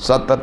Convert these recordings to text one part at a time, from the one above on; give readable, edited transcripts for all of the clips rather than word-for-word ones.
70।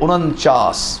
49।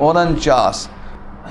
49।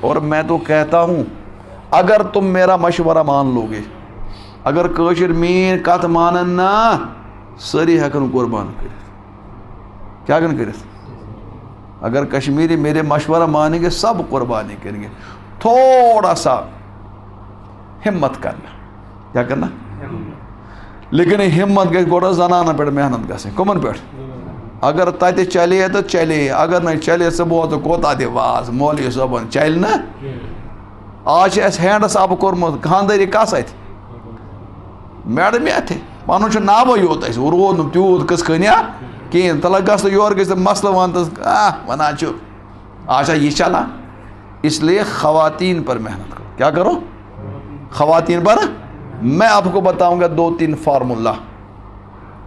اور میں تو کہتا ہوں اگر تم میرا مشورہ مان لو گے، اگر کٲشِر میٛٲنۍ کتھ مانن نا سٲری ہٮ۪کن قربان کٔرِتھ، کیا ہٮ۪کن کٔرِتھ؟ اگر کشمیری میرے مشورہ مانیں گے سب قربانی کریں گے، تھوڑا سا ہمت کرنا، کیا کرنا؟ لیکن ہمت گژھِ گۄڈٕ زنانن پٮ۪ٹھ محنت گژھٕنۍ، کٕمن پٮ۪ٹھ؟ اگر تتہِ چلے تو چلے، اگر نہٕ چلے ژٕ بوز کوتاہ دِ واز، مولوی صٲبن چلہِ نہٕ۔ آز چھِ اَسہِ ہینڈس اپ کوٚرمُت، خاندٲری کس اتھِ؟ میڈمہِ اتھِ، پنُن چھُ ناوٕے یوت اَسہِ، روٗد نہٕ تیوٗت قٕصہٕ خٲنیا کِہیٖنۍ، تلہٕ گژھ تہٕ یورٕ گژھِ تہٕ مسلہٕ ون تہٕ ونان چھُ آچھا یہ چلان۔ اس لیے خواتین پر محنت کرو، کیا کرو؟ خواتین پر۔ میں آپ کو بتاؤں گا 2-3 فارمولہ،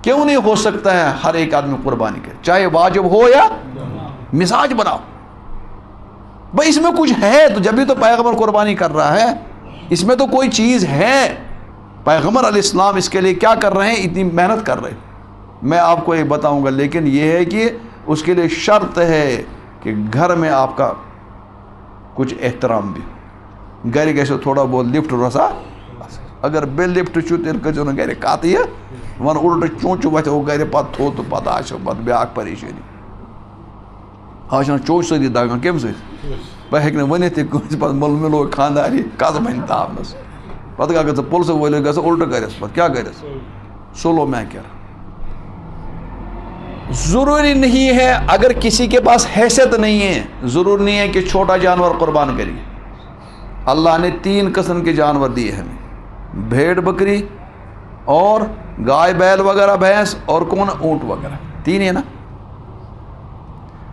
کیوں نہیں ہو سکتا ہے ہر ایک آدمی قربانی کرے، چاہے واجب ہو یا مزاج بناؤ بھائی، اس میں کچھ ہے تو جبھی تو پیغمبر قربانی کر رہا ہے، اس میں تو کوئی چیز ہے، پیغمبر علیہ السلام اس کے لیے کیا کر رہے ہیں، اتنی محنت کر رہے ہیں۔ میں آپ کو یہ بتاؤں گا، لیکن یہ ہے کہ اس کے لیے شرط ہے کہ گھر میں آپ کا کچھ احترام بھی، گھر گژھو تھوڑا بہت لفٹ روزا، اگر بے لفٹ چھو تیل کٔرزیو نہٕ گھرِ کتھ یہِ ون الٹہٕ چونچہِ وتھیو گھرِ پتہٕ تھوٚد تہٕ پتہٕ آسیو پتہٕ بیٛاکھ پریشٲنی۔ آز چھِنہٕ چونچہِ سۭتی دگان، کمہِ سۭتۍ؟ بہٕ ہیٚکہِ نہٕ ؤنِتھ تہِ کٲنٛسہِ، پتہٕ مِلوو خانٛداری کَس بنہِ تاونس، پتہٕ اگر ژٕ پُلسہٕ وٲلِس گژھِ الٹہٕ کٔرِس، پتہٕ کیٛاہ کٔرِس؟ Solve maker. ضروری نہیں ہے اگر کسی کے پاس حیثیت نہیں ہے، ضروری نہیں ہے کہ چھوٹا جانور قربان کرے۔ اللہ نے 3 قسم کے جانور دیے ہمیں، بھیڑ بکری اور گائے بیل وغیرہ، بھینس اور کون؟ اونٹ وغیرہ، 3 ہے نا۔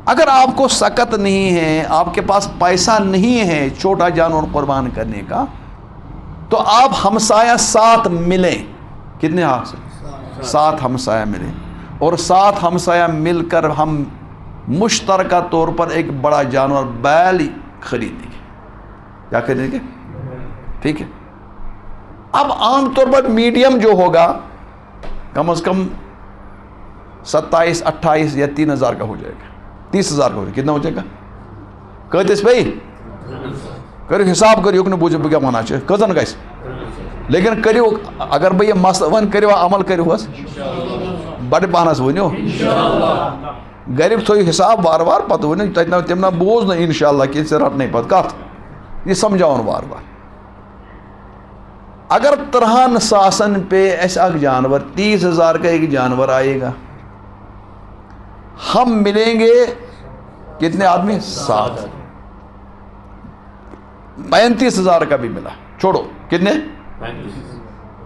اگر آپ کو سکت نہیں ہے، آپ کے پاس پیسہ نہیں ہے چھوٹا جانور قربان کرنے کا، تو آپ ہمسایہ 7 ملیں، کتنے ہاتھ سے؟ 7 ہمسایہ ملیں، اور 7 ہمسایہ مل کر ہم مشترکہ طور پر ایک بڑا جانور بیل خریدیں گے، کیا خریدیں گے؟ ٹھیک ہے۔ اب عام طور پر میڈیم جو ہوگا کم از کم 27, 28 یا 3,000 کا ہو جائے گا، 30,000 کا ہو جائے گا، کتنا ہو جائے گا؟ کتس پہ کرو حساب کریو کہ بوجھو بہ کیا ونا کتن گھس، لیکن کریو اگر بہ یہ مسئلہ ون کریو عمل کریو بڑ پہنس ونو گھر تھو حساب وار وار پتہ ون تم نہ بوز نا انشاءاللہ کہ ژے رٹ نہیں پتہ کت یہ سمجھاؤن وار وار۔ اگر 13 ساسن پہ ایسا ایک جانور 30,000 کا ایک جانور آئے گا، ہم ملیں گے کتنے آدمی؟ 7، 35,000 کا بھی ملا، چھوڑو کتنے؟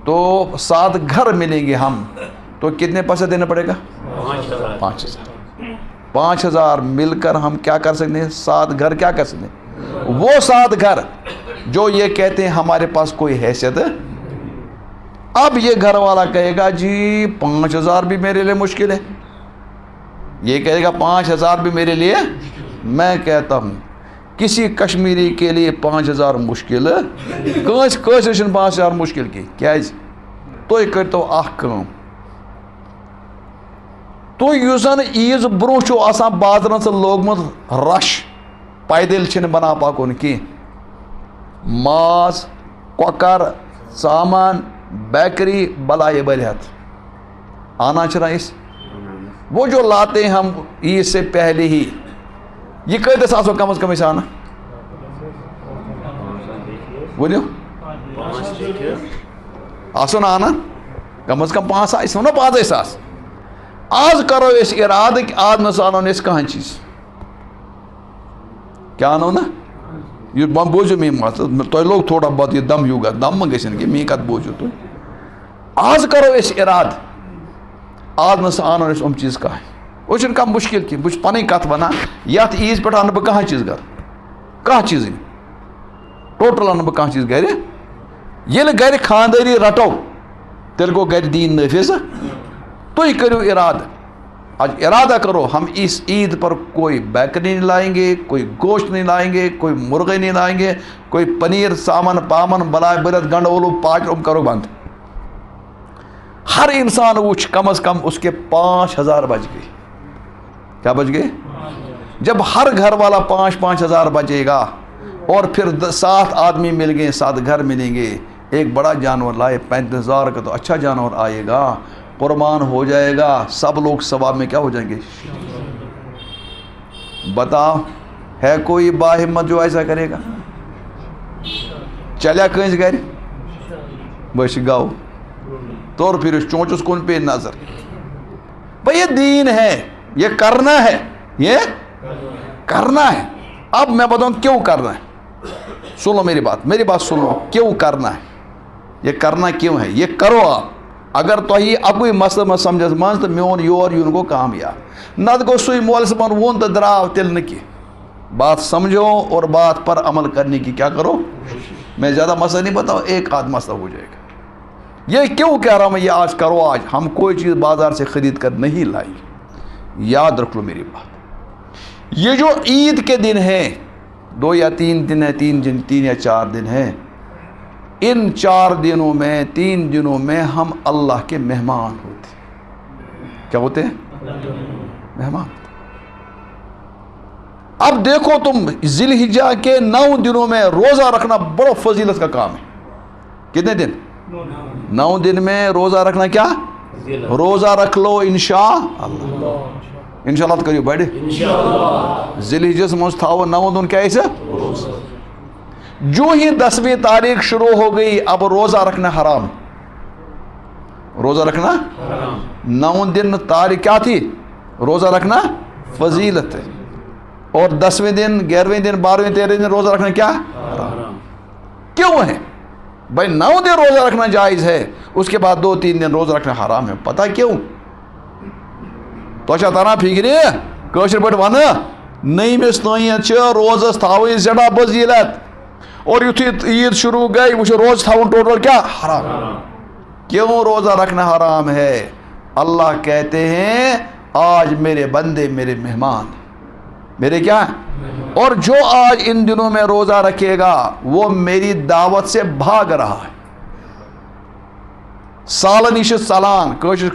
تو 7 گھر ملیں گے ہم، تو کتنے پیسے دینا پڑے گا؟ 5,000۔ 5,000 مل کر ہم کیا کر سکتے ہیں؟ 7 گھر کیا کر سکتے ہیں؟ وہ 7 گھر جو یہ کہتے ہیں ہمارے پاس کوئی حیثیت ہے۔ اب یہ گھر والا کہے گا جی 5,000 بھی میرے لیے مشکل ہے، یہ کہے گا 5,000 بھی میرے لیے، میں کہتا ہوں کسی کشمیری کے لیے 5,000 مشکل ہے، کٲنٛسہِ چھُنہٕ 5,000 مشکل کی، کیازِ؟ تُہۍ کٔرتو اکھ کٲم، تُہۍ یُس زن عیٖذ برونٛہہ چھُو آسان بازرن ژٕ لوگمُت رش، پیدل چھِنہٕ بنان پکُن کینٛہہ، ماز، کۄکر، ژامان، بیکری بلائے بلہت آنا چھنا اس، وہ جو لاتے ہیں ہم عید سے پہلے ہی، یہ کتس آسو کم از کم اس آنا ونیو آسو نا آنا کم از کم 5 نا 5 ساس۔ آج کرو اس ارادہ کہ آج نہ آنو اس کہاں چیز، کیا آنو نا یہ بوجھو می مت تہ لوگ تھوڑا بہت یہ دم ہیو گا، دم گھن کہ می کت بوجھو تھی، آج کرو اس ارادہ آج نہ آنو اس ام چیز کہاں، وہ چھن کم مشکل کی، بچ پنی کت ونان یت عیز پہ ان بہ کہاں چیز گھر، کہاں چیز ٹوٹل ان بہ کہاں چیز گھر، یل گھر خانداری رٹو تیل گو گھر دین نافذ، تھی کرو ارادہ، آج ارادہ کرو ہم اس عید پر کوئی بیکری نہیں لائیں گے، کوئی گوشت نہیں لائیں گے، کوئی مرغے نہیں لائیں گے، کوئی پنیر سامن پامن بلائے بلت گنڈ اولو پاچ کرو بند، ہر انسان وچ کم از کم اس کے 5,000 بچ گئے، کیا بچ گئے؟ جب ہر گھر والا 5,000 بچے گا اور پھر 7 آدمی مل گئے، 7 گھر ملیں گے، ایک بڑا جانور لائے 35,000 کا، تو اچھا جانور آئے گا، قربان ہو جائے گا، سب لوگ ثواب میں کیا ہو جائیں گے؟ بتاؤ ہے کوئی باہمت جو ایسا کرے گا؟ چلیا کنس گھر بش گاؤ طور پھر اس چونچس کن پہ نظر. بھئی یہ دین ہے، یہ کرنا ہے، یہ کرنا ہے. اب میں بتاؤں کیوں کرنا ہے، سن لو میری بات سن لو، کیوں کرنا ہے، یہ کرنا کیوں ہے، یہ کرو آپ. اگر تو یہ اکوئی مسئلہ میں سمجھس من تو میون یور یون گو کامیاب، نت گو سوئی مول سے من وون تو دراو تل نکی. بات سمجھو اور بات پر عمل کرنے کی کیا کرو. میں زیادہ مسئلہ نہیں بتاؤں، ایک آدھ مسئلہ ہو جائے گا. یہ کیوں کہہ رہا ہوں میں، یہ آج کرو. آج ہم کوئی چیز بازار سے خرید کر نہیں لائیں. یاد رکھ لو میری بات، یہ جو عید کے دن ہیں 2 یا 3 دن ہے، 3 یا 4 دن ہیں، ان 4 دنوں میں 3 دنوں میں ہم اللہ کے مہمان ہوتے ہیں. کیا ہوتے ہیں؟ مہمان. اب دیکھو تم ذی الحجہ کے 9 دنوں میں روزہ رکھنا بڑا فضیلت کا کام ہے. کتنے دن؟ 9 دن میں روزہ رکھنا. کیا روزہ رکھ لو انشاءاللہ. انشاءاللہ تو کریو بڑے ذی الحجہ سے مجھ تھاو 9 دن کیا ایسا. جو ہی 10ویں تاریخ شروع ہو گئی اب روزہ رکھنا حرام. روزہ رکھنا 9 دن تاریخ کیا تھی؟ روزہ رکھنا فضیلت ہے. اور 10ویں دن 11ویں دن 12ویں 13ویں دن روزہ رکھنا کیا حرام. کیوں ہے بھائی؟ 9 دن روزہ رکھنا جائز ہے، اس کے بعد 2-3 دن روزہ رکھنا حرام ہے. پتہ کیوں؟ تو تران فکر کاشر پہ ون نئیمس تین روزس تھو زیادہ فضیلت، اور یتھے عید شروع گئی وہ روز تھاؤن ٹوٹل کیا حرام. کیوں روزہ رکھنا حرام ہے؟ اللہ کہتے ہیں آج میرے بندے میرے مہمان، میرے کیا، اور جو آج ان دنوں میں روزہ رکھے گا وہ میری دعوت سے بھاگ رہا ہے. سال نش سالان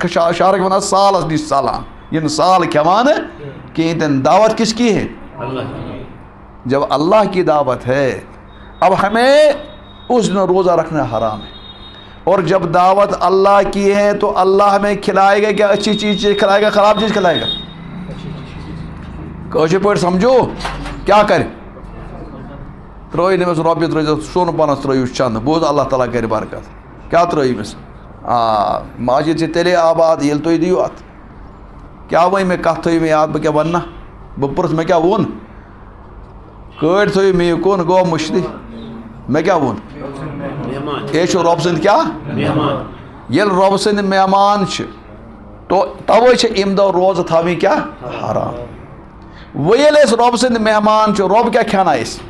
شارک ونان سالس نش سالان، یہ سال کھوان کہ دعوت کس کی ہے؟ جب اللہ کی دعوت ہے اب ہمیں اس دن روزہ رکھنا حرام ہے. اور جب دعوت اللہ کی ہے تو اللہ ہمیں کھلائے گا کیا؟ اچھی چیز کھلائے گا خراب چیز کھلائے گا؟ کوشش پہ سمجھو کیا کرے. ترٛٲیِو أمِس رۄپیہِ ترٛٲیزیو سوٚن پانَس ترٛٲیِو چنٛدٕ بوز اللہ تعالیٰ کرِ برکت. کیا ترٛٲیِو أمِس؟ مسجد چھِ تیٚلے آباد ییٚلہِ تُہۍ دِیِو اَتھ. کیا ؤنۍ مےٚ کَتھ تھٲیِو مےٚ یاد بہٕ کیٛاہ وَنہٕ نا بہٕ پرٛژھ مےٚ کیٛاہ ووٚن. کٲڑۍ تھٲیِو مےٚ یہِ کُن گوٚو مٔشدٕے. مےٚ کیٛاہ ووٚن؟ اے چھُ رۄبہٕ سٕنٛدۍ کیٛاہ ییٚلہِ رۄبہٕ سٕنٛدۍ مہمان چھِ تو تَوَے چھِ اَمہِ دۄہ روزٕ تھاوٕنۍ کیٛاہ حرام. وۄنۍ ییٚلہِ أسۍ رۄبہٕ سٕنٛدۍ مہمان چھِ رۄب کیٛاہ کھٮ۪نایہِ اَسہِ؟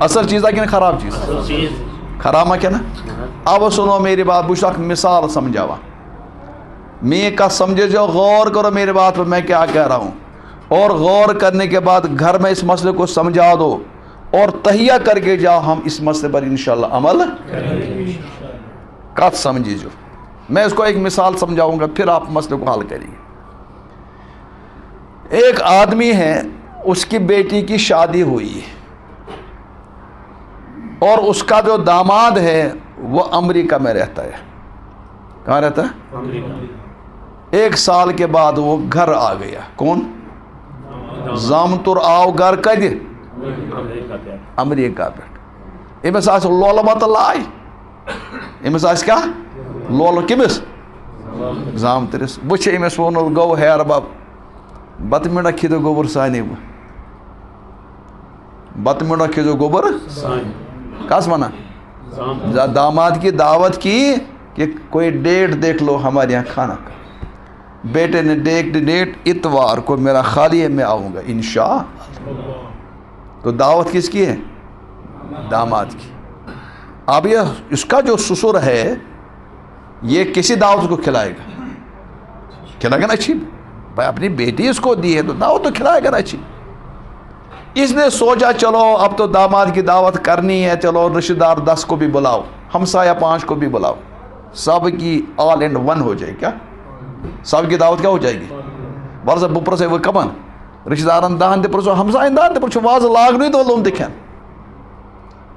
اصل چیزا کِنہٕ خراب چیز؟ خراب ما کیا نا. اب سنو میری بات، بہٕ چھُس اکھ مثال سمجھاوان، میری کتھ سمجھے جو، غور کرو میری بات پر میں کیا کہہ رہا ہوں، اور غور کرنے کے بعد گھر میں اس مسئلے کو سمجھا دو اور تہیہ کر کے جاؤ، ہم اس مسئلے پر انشاءاللہ عمل کت سمجھے جو. میں اس کو ایک مثال سمجھاؤں گا پھر آپ مسئلے کو حل کریں گے. ایک آدمی ہے، اس کی بیٹی کی شادی ہوئی ہے اور اس کا جو داماد ہے وہ امریکہ میں رہتا ہے. کہاں رہتا ہے؟ 1 سال کے بعد وہ گھر آ گیا. کون؟ زامتر آو گھر کد؟ امریکہ پہ. امس آس لولہ مت لاے، امس آس کیا لولہ کمس؟ زامترس. وچھ امس وون گو ہیر بب بتہ منڈا کھیدو گوبر سانے، بتہ منڈا کھیدو گوبر کس ونا؟ داماد کی دعوت کی کہ کوئی ڈیٹ دیکھ لو ہمارے یہاں کھانا کا. بیٹے نے ڈیٹ اتوار کو میرا خالی ہے، میں آؤں گا انشاء. تو دعوت کس کی ہے؟ داماد کی. اب یہ اس کا جو سسر ہے یہ کسی دعوت کو کھلائے گا؟ کھلائے گا نا اچھی بھائی، اپنی بیٹی اس کو دی ہے تو دعوت تو کھلائے گا نا اچھی. اس نے سوچا چلو اب تو داماد کی دعوت کرنی ہے، چلو رشتہ دار 10 کو بھی بلاؤ، ہمسایہ 5 کو بھی بلاؤ، سب کی آل اینڈ ون ہو جائے. کیا سب کی دعوت کیا ہو جائے گی؟ ورثہ بپرس وہ کمن رشتہ دارن 10 تہ پرسو ہمسائن 10 تہ پرسو واز لاگنی تو لوم تہ کھین.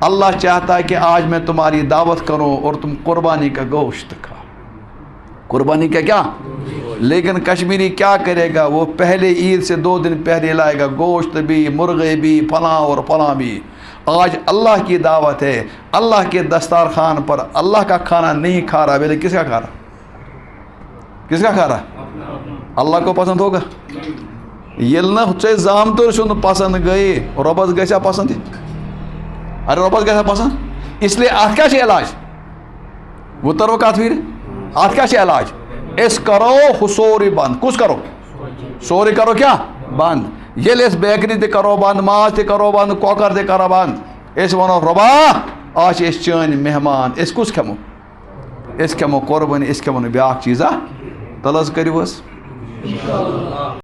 اللہ چاہتا ہے کہ آج میں تمہاری دعوت کروں اور تم قربانی کا گوشت کھاؤ. قربانی کا کیا؟ لیکن کشمیری کیا کرے گا؟ وہ پہلے عید سے 2 دن پہلے لائے گا گوشت بھی، مرغے بھی، فلاں اور فلاں بھی. آج اللہ کی دعوت ہے، اللہ کے دسترخوان پر اللہ کا کھانا نہیں کھا رہا، پہلے کس کا کھا رہا؟ کس کا کھا رہا؟ اللہ کو پسند ہوگا؟ یل نہ ژے زامتر چھُنہٕ پسند گئی رۄبس گژھیا پسند؟ ارے رۄبس گژھیا پسند؟ اس لیے اتھ کیا چھُ علاج؟ وہ ترو کتھ پھر اتھ کیا چھُ علاج؟ اس کرو ہُہ سورُے بند. کُس کرو؟ سورُے کرو کیا بند. ییٚلہِ أسۍ بیکری تہِ کرو بند، ماز تہِ کرو بند، کۄکر تہِ کرو بند، أسۍ ونو رۄبا آز چھِ أسۍ چٲنۍ مہمان، أسۍ کُس کھٮ۪مو؟ أسۍ کھٮ۪مو قۄربٲنی، أسۍ کھٮ۪مو نہٕ بیٛاکھ چیٖزا. تَلہٕ حظ کٔرِو حظ.